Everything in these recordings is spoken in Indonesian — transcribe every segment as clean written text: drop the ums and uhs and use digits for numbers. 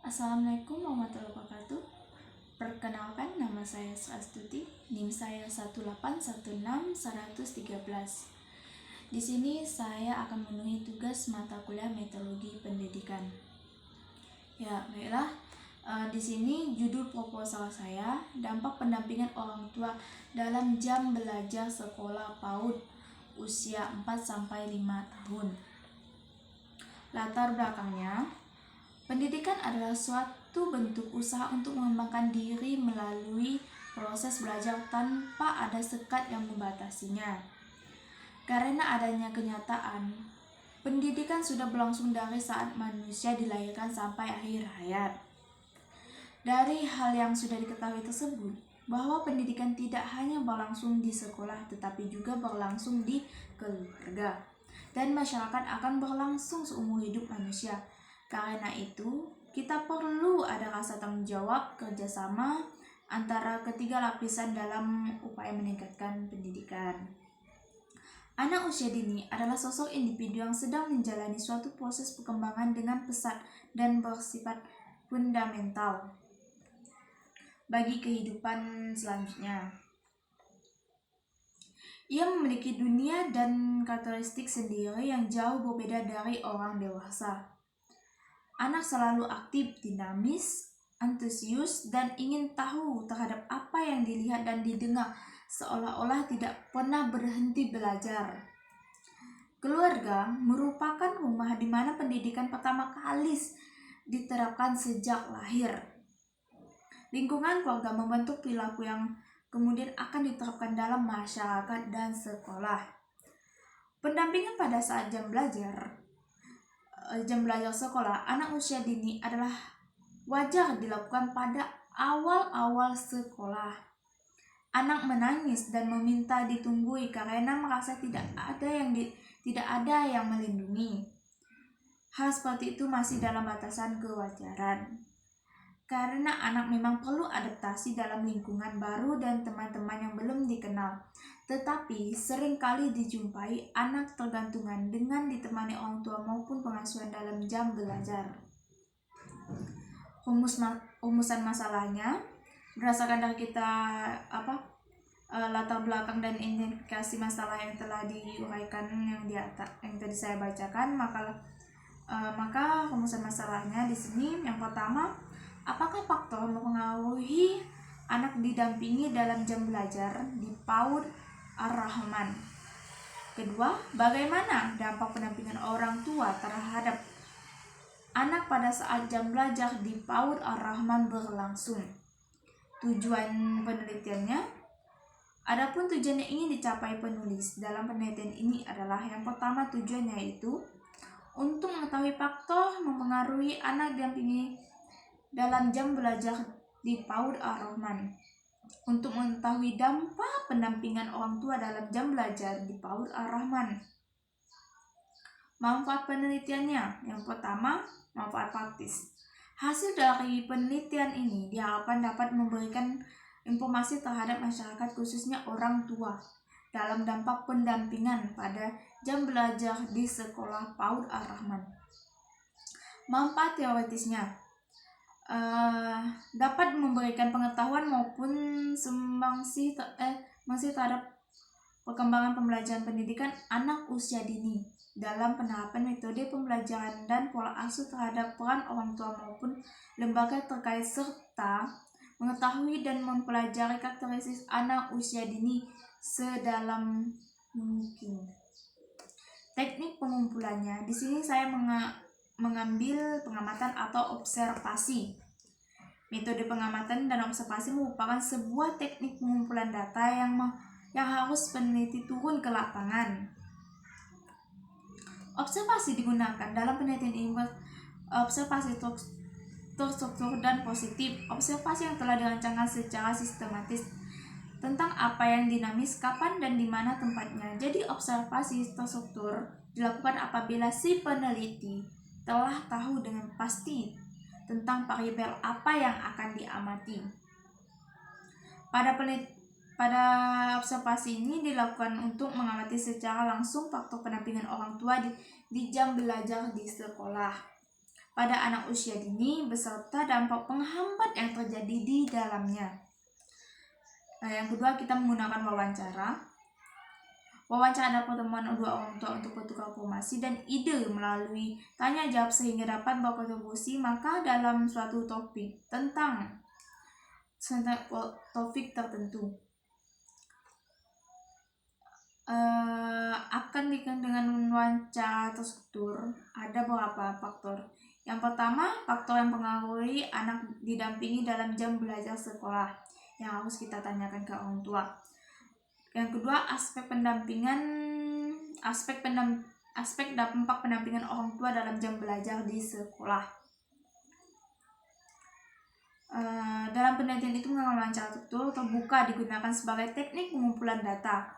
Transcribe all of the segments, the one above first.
Assalamualaikum warahmatullahi wabarakatuh. Perkenalkan, nama saya Swastuti, NIM saya 1816113. Di sini saya akan memenuhi tugas mata kuliah Metodologi Pendidikan. Ya, baiklah. Di sini judul proposal saya, dampak pendampingan orang tua dalam jam belajar sekolah PAUD usia 4-5 tahun. Latar belakangnya, pendidikan adalah suatu bentuk usaha untuk mengembangkan diri melalui proses belajar tanpa ada sekat yang membatasinya. Karena adanya kenyataan, pendidikan sudah berlangsung dari saat manusia dilahirkan sampai akhir hayat. Dari hal yang sudah diketahui tersebut, bahwa pendidikan tidak hanya berlangsung di sekolah tetapi juga berlangsung di keluarga, dan masyarakat akan berlangsung seumur hidup manusia. Karena itu, kita perlu ada rasa tanggung jawab kerjasama antara ketiga lapisan dalam upaya meningkatkan pendidikan. Anak usia dini adalah sosok individu yang sedang menjalani suatu proses perkembangan dengan pesat dan bersifat fundamental bagi kehidupan selanjutnya. Ia memiliki dunia dan karakteristik sendiri yang jauh berbeda dari orang dewasa. Anak selalu aktif, dinamis, antusius, dan ingin tahu terhadap apa yang dilihat dan didengar, seolah-olah tidak pernah berhenti belajar. Keluarga merupakan rumah di mana pendidikan pertama kali diterapkan sejak lahir. Lingkungan keluarga membentuk perilaku yang kemudian akan diterapkan dalam masyarakat dan sekolah. Pendampingan pada saat jam belajar sekolah anak usia dini adalah wajar dilakukan pada awal-awal sekolah. Anak menangis dan meminta ditunggui karena merasa tidak ada yang melindungi. Hal seperti itu masih dalam batasan kewajaran. Karena anak memang perlu adaptasi dalam lingkungan baru dan teman-teman yang belum dikenal. Tetapi seringkali dijumpai anak tergantungan dengan ditemani orang tua maupun pengasuhan dalam jam belajar. Rumusan masalahnya berdasarkan dari kita latar belakang dan indikasi masalah yang telah diuraikan yang tadi saya bacakan, maka rumusan masalahnya di sini yang pertama, apakah faktor mempengaruhi anak didampingi dalam jam belajar di PAUD Ar-Rahman? Kedua, bagaimana dampak pendampingan orang tua terhadap anak pada saat jam belajar di PAUD Ar-Rahman berlangsung? Tujuan penelitiannya. Adapun tujuan yang ingin dicapai penulis dalam penelitian ini adalah yang pertama, tujuannya yaitu untuk mengetahui faktor mempengaruhi anak didampingi dalam jam belajar di PAUD Ar-Rahman. Untuk mengetahui dampak pendampingan orang tua dalam jam belajar di PAUD Ar-Rahman. Manfaat penelitiannya. Yang pertama, manfaat praktis. Hasil dari penelitian ini diharapkan dapat memberikan informasi terhadap masyarakat khususnya orang tua dalam dampak pendampingan pada jam belajar di sekolah PAUD Ar-Rahman. Manfaat teoritisnya. Dapat memberikan pengetahuan maupun sumbangsi terhadap perkembangan pembelajaran pendidikan anak usia dini dalam penerapan metode pembelajaran dan pola asuh terhadap peran orang tua maupun lembaga terkait, serta mengetahui dan mempelajari karakteristik anak usia dini sedalam mungkin. Teknik pengumpulannya, di sini saya mengambil pengamatan atau observasi. Metode pengamatan dan observasi merupakan sebuah teknik pengumpulan data yang harus peneliti turun ke lapangan. Observasi digunakan dalam penelitian ini observasi terstruktur dan positif. Observasi yang telah dirancangkan secara sistematis tentang apa yang dinamis, kapan dan di mana tempatnya. Jadi observasi terstruktur dilakukan apabila si peneliti telah tahu dengan pasti tentang variabel apa yang akan diamati. Pada observasi ini dilakukan untuk mengamati secara langsung faktor pendampingan orang tua di jam belajar di sekolah. pada anak usia dini beserta dampak penghambat yang terjadi di dalamnya. Nah, yang kedua kita menggunakan wawancara. Wawancara adalah pertemuan dua orang tua untuk bertukar informasi dan ide melalui tanya jawab sehingga dapat berkontribusi maka dalam suatu topik tentang topik tertentu. Akan dengan wawancara terstruktur ada beberapa faktor. Yang pertama, faktor yang mempengaruhi anak didampingi dalam jam belajar sekolah yang harus kita tanyakan ke orang tua. Yang kedua, aspek dampak pendampingan orang tua dalam jam belajar di sekolah. Dalam penelitian itu menggunakan wawancara terbuka digunakan sebagai teknik pengumpulan data.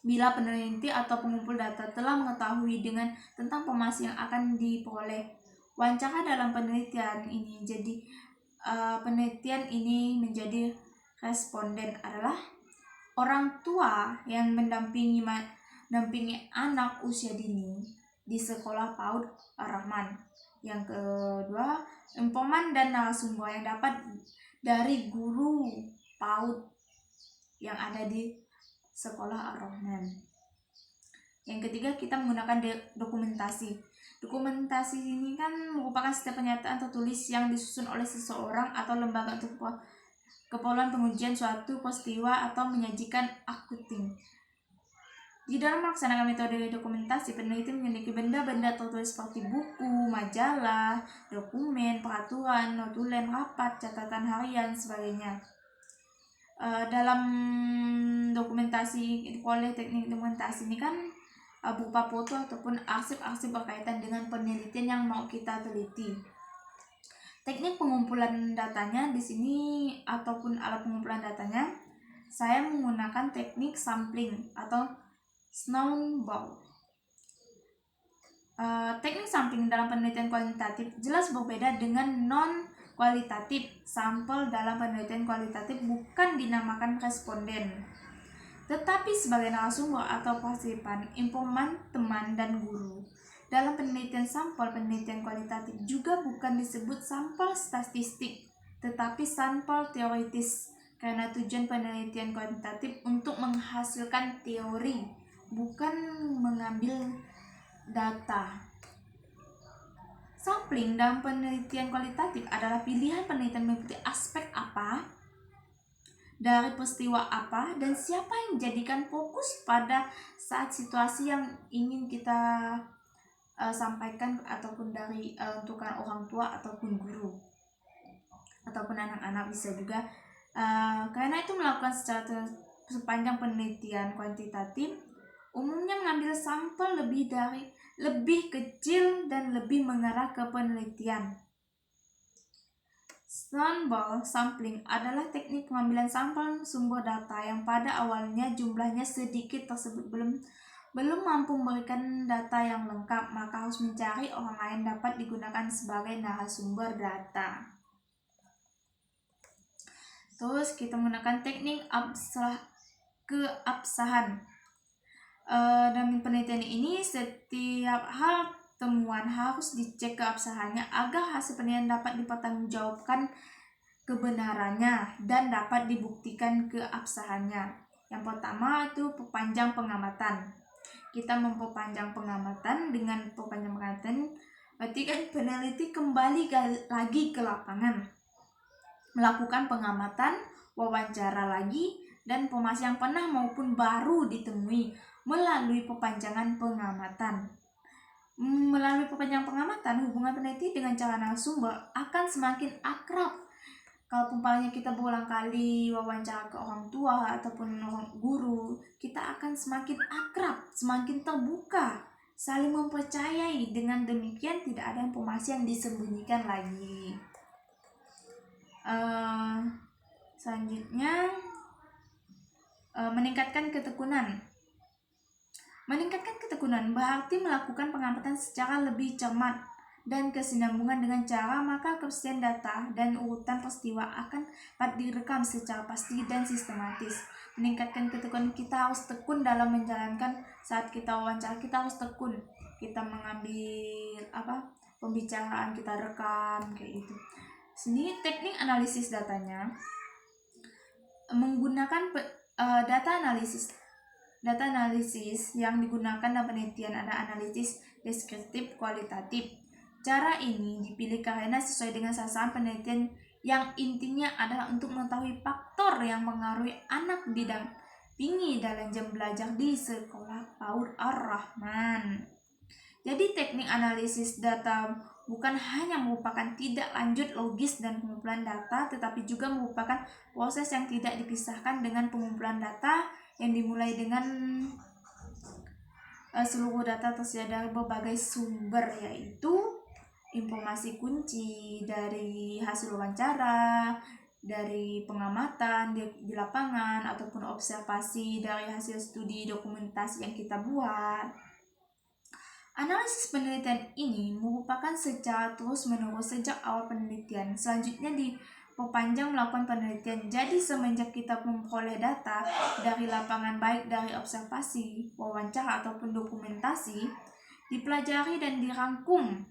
Bila peneliti atau pengumpul data telah mengetahui tentang informasi yang akan diperoleh, wawancara dalam penelitian ini menjadi responden adalah orang tua yang mendampingi anak usia dini di sekolah PAUD Ar-Rahman. Yang kedua, informan dan narasumber yang dapat dari guru PAUD yang ada di sekolah Ar-Rahman. Yang ketiga, kita menggunakan dokumentasi. Dokumentasi ini kan merupakan setiap pernyataan tertulis yang disusun oleh seseorang atau lembaga untuk keperluan pengujian suatu peristiwa atau menyajikan accounting. Di dalam melaksanakan metode dokumentasi, peneliti memiliki benda-benda tertulis seperti buku, majalah, dokumen, peraturan, notulen, rapat, catatan harian, sebagainya. Dalam dokumentasi, oleh teknik dokumentasi ini kan berupa foto ataupun arsip-arsip berkaitan dengan penelitian yang mau kita teliti. Teknik pengumpulan datanya di sini ataupun alat pengumpulan datanya, saya menggunakan teknik sampling atau snowball. Teknik sampling dalam penelitian kualitatif jelas berbeda dengan non-kualitatif. Sampel dalam penelitian kualitatif bukan dinamakan responden, tetapi sebagai narasumber atau partisipan, informan, teman, dan guru. Dalam penelitian sampel penelitian kualitatif juga bukan disebut sampel statistik, tetapi sampel teoritis, karena tujuan penelitian kualitatif untuk menghasilkan teori, bukan mengambil data. Sampling dalam penelitian kualitatif adalah pilihan penelitian mengikuti aspek apa, dari peristiwa apa, dan siapa yang dijadikan fokus pada saat situasi yang ingin kita sampaikan ataupun dari untuk orang tua ataupun guru ataupun anak-anak bisa juga. Karena itu melakukan sepanjang penelitian kuantitatif umumnya mengambil sampel lebih kecil dan lebih mengarah ke penelitian. Snowball sampling adalah teknik pengambilan sampel sumber data yang pada awalnya jumlahnya sedikit tersebut belum mampu memberikan data yang lengkap, maka harus mencari orang lain dapat digunakan sebagai narasumber data. Terus kita menggunakan teknik keabsahan. Dalam penelitian ini setiap hal temuan harus dicek keabsahannya agar hasil penelitian dapat dipertanggungjawabkan kebenarannya dan dapat dibuktikan keabsahannya. Yang pertama itu perpanjang pengamatan. Kita memperpanjang pengamatan. Dengan perpanjang pengamatan berarti kan peneliti kembali lagi ke lapangan, melakukan pengamatan, wawancara lagi, dan informasi yang pernah maupun baru ditemui melalui perpanjangan pengamatan. Melalui perpanjangan pengamatan, hubungan peneliti dengan cara narasumber akan semakin akrab. Kalau umpamanya kita berulang kali wawancara ke orang tua ataupun orang guru, kita akan semakin akrab, semakin terbuka, saling mempercayai. Dengan demikian tidak ada informasi yang disembunyikan lagi. Selanjutnya, meningkatkan ketekunan. Meningkatkan ketekunan berarti melakukan pengamatan secara lebih cermat dan kesinambungan dengan cara, maka kepastian data dan urutan peristiwa akan dapat direkam secara pasti dan sistematis. Meningkatkan ketekunan, kita harus tekun dalam menjalankan. Saat kita wawancara kita harus tekun, kita mengambil pembicaraan kita rekam kayak gitu. Sini teknik analisis datanya menggunakan data analisis yang digunakan dalam penelitian ada analisis deskriptif kualitatif. Cara ini dipilih karena sesuai dengan sasaran penelitian yang intinya adalah untuk mengetahui faktor yang mengaruhi anak didampingi dalam jam belajar di sekolah PAUD Ar-Rahman. Jadi teknik analisis data bukan hanya merupakan tidak lanjut logis dan pengumpulan data, tetapi juga merupakan proses yang tidak dipisahkan dengan pengumpulan data yang dimulai dengan seluruh data tersedia dari berbagai sumber, yaitu informasi kunci dari hasil wawancara, dari pengamatan di lapangan, ataupun observasi dari hasil studi dokumentasi yang kita buat. Analisis penelitian ini merupakan secara terus-menerus sejak awal penelitian. Selanjutnya diperpanjang melakukan penelitian. Jadi semenjak kita memperoleh data dari lapangan, baik dari observasi, wawancara, ataupun dokumentasi, dipelajari dan dirangkum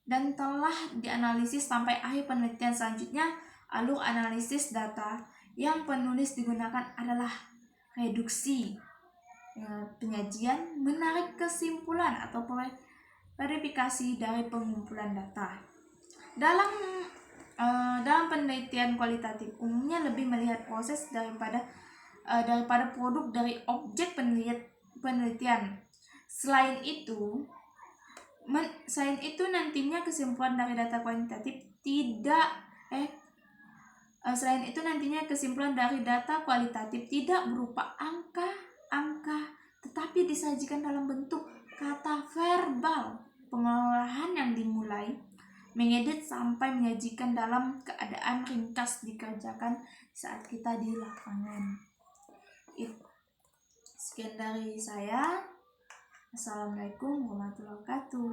dan telah dianalisis sampai akhir penelitian. Selanjutnya, alur analisis data yang penulis digunakan adalah reduksi, penyajian, menarik kesimpulan atau verifikasi dari pengumpulan data. Dalam penelitian kualitatif umumnya lebih melihat proses daripada produk dari objek penelitian. Selain itu nantinya kesimpulan dari data kualitatif tidak berupa angka, tetapi disajikan dalam bentuk kata verbal. Pengolahan yang dimulai mengedit sampai menyajikan dalam keadaan ringkas dikerjakan saat kita di lapangan. Sekian dari saya. Assalamualaikum warahmatullahi wabarakatuh.